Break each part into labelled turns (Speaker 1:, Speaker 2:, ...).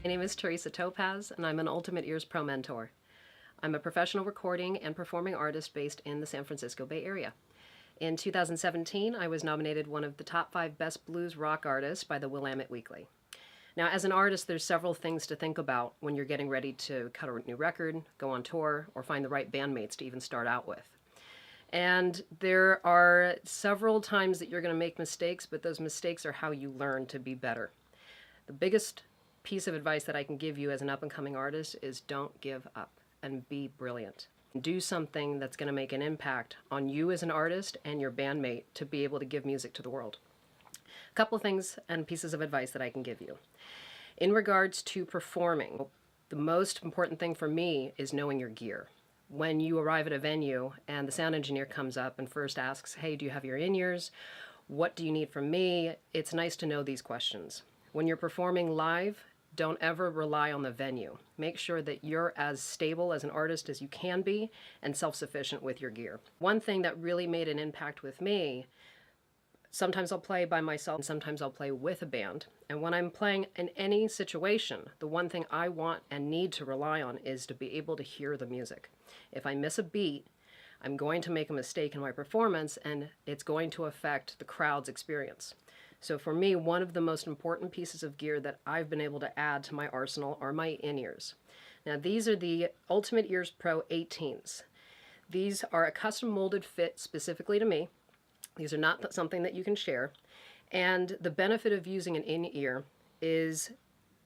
Speaker 1: My name is Teresa Topaz, and I'm an Ultimate Ears Pro Mentor. I'm a professional recording and performing artist based in the San Francisco Bay Area. In 2017, I was nominated one of the top 5 best blues rock artists by the Willamette Weekly. Now, as an artist, there's several things to think about when you're getting ready to cut a new record, go on tour, or find the right bandmates to even start out with. And there are several times that you're going to make mistakes, but those mistakes are how you learn to be better. The biggest piece of advice that I can give you as an up-and-coming artist is don't give up and be brilliant. Do something that's going to make an impact on you as an artist and your bandmate to be able to give music to the world. A couple things and pieces of advice that I can give you. In regards to performing, the most important thing for me is knowing your gear. When you arrive at a venue and the sound engineer comes up and first asks, hey, do you have your in-ears? What do you need from me? It's nice to know these questions. When you're performing live, don't ever rely on the venue. Make sure that you're as stable as an artist as you can be and self-sufficient with your gear. One thing that really made an impact with me, sometimes I'll play by myself and sometimes I'll play with a band. And when I'm playing in any situation, the one thing I want and need to rely on is to be able to hear the music. If I miss a beat, I'm going to make a mistake in my performance and it's going to affect the crowd's experience. So for me, one of the most important pieces of gear that I've been able to add to my arsenal are my in-ears. Now these are the Ultimate Ears Pro 18s. These are a custom molded fit specifically to me. These are not something that you can share. And the benefit of using an in-ear is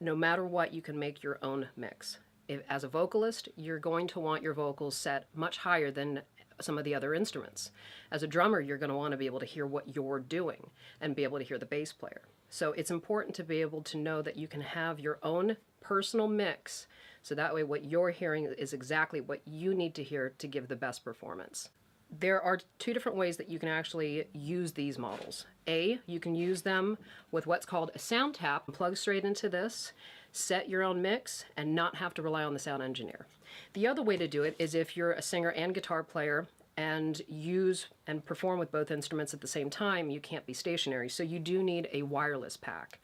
Speaker 1: no matter what, you can make your own mix. As a vocalist, you're going to want your vocals set much higher than some of the other instruments. As a drummer, you're going to want to be able to hear what you're doing and be able to hear the bass player. So it's important to be able to know that you can have your own personal mix, so that way what you're hearing is exactly what you need to hear to give the best performance. There are 2 different ways that you can actually use these models. You can use them with what's called a sound tap, plug straight into this, set your own mix, and not have to rely on the sound engineer. The other way to do it is if you're a singer and guitar player and use and perform with both instruments at the same time, you can't be stationary, so you do need a wireless pack.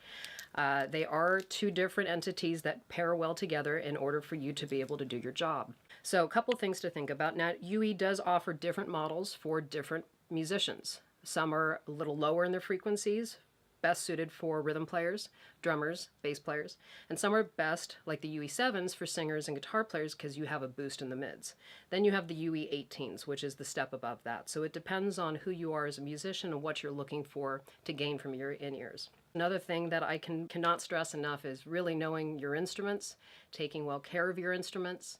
Speaker 1: They are 2 different entities that pair well together in order for you to be able to do your job. So a couple things to think about. Now, UE does offer different models for different musicians. Some are a little lower in their frequencies, best suited for rhythm players, drummers, bass players, and some are best, like the UE7s, for singers and guitar players because you have a boost in the mids. Then you have the UE18s, which is the step above that. So it depends on who you are as a musician and what you're looking for to gain from your in-ears. Another thing that I cannot stress enough is really knowing your instruments, taking well care of your instruments.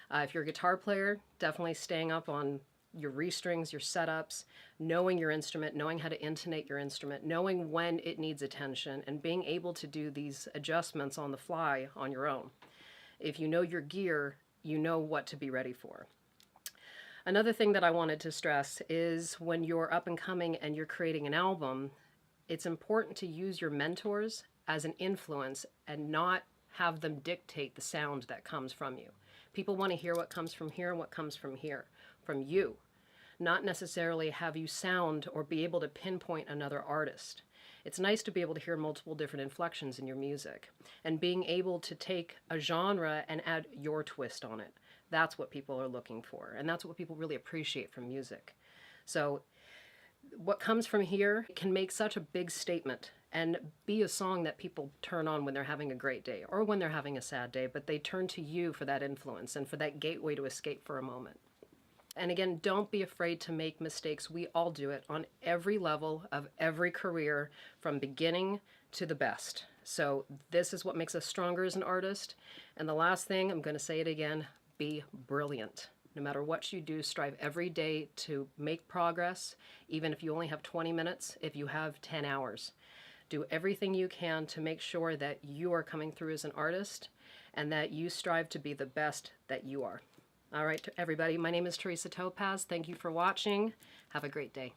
Speaker 1: If you're a guitar player, definitely staying up on your restrings, your setups, knowing your instrument, knowing how to intonate your instrument, knowing when it needs attention, and being able to do these adjustments on the fly on your own. If you know your gear, you know what to be ready for. Another thing that I wanted to stress is when you're up and coming and you're creating an album, it's important to use your mentors as an influence and not have them dictate the sound that comes from you. People want to hear what comes from here and what comes from here, from you, not necessarily have you sound or be able to pinpoint another artist. It's nice to be able to hear multiple different inflections in your music and being able to take a genre and add your twist on it. That's what people are looking for, and that's what people really appreciate from music. So what comes from here can make such a big statement and be a song that people turn on when they're having a great day or when they're having a sad day, but they turn to you for that influence and for that gateway to escape for a moment. And again, don't be afraid to make mistakes. We all do it on every level of every career, from beginning to the best. So this is what makes us stronger as an artist. And the last thing, I'm going to say it again, be brilliant. No matter what you do, strive every day to make progress, even if you only have 20 minutes, if you have 10 hours. Do everything you can to make sure that you are coming through as an artist and that you strive to be the best that you are. All right, everybody, my name is Teresa Topaz. Thank you for watching. Have a great day.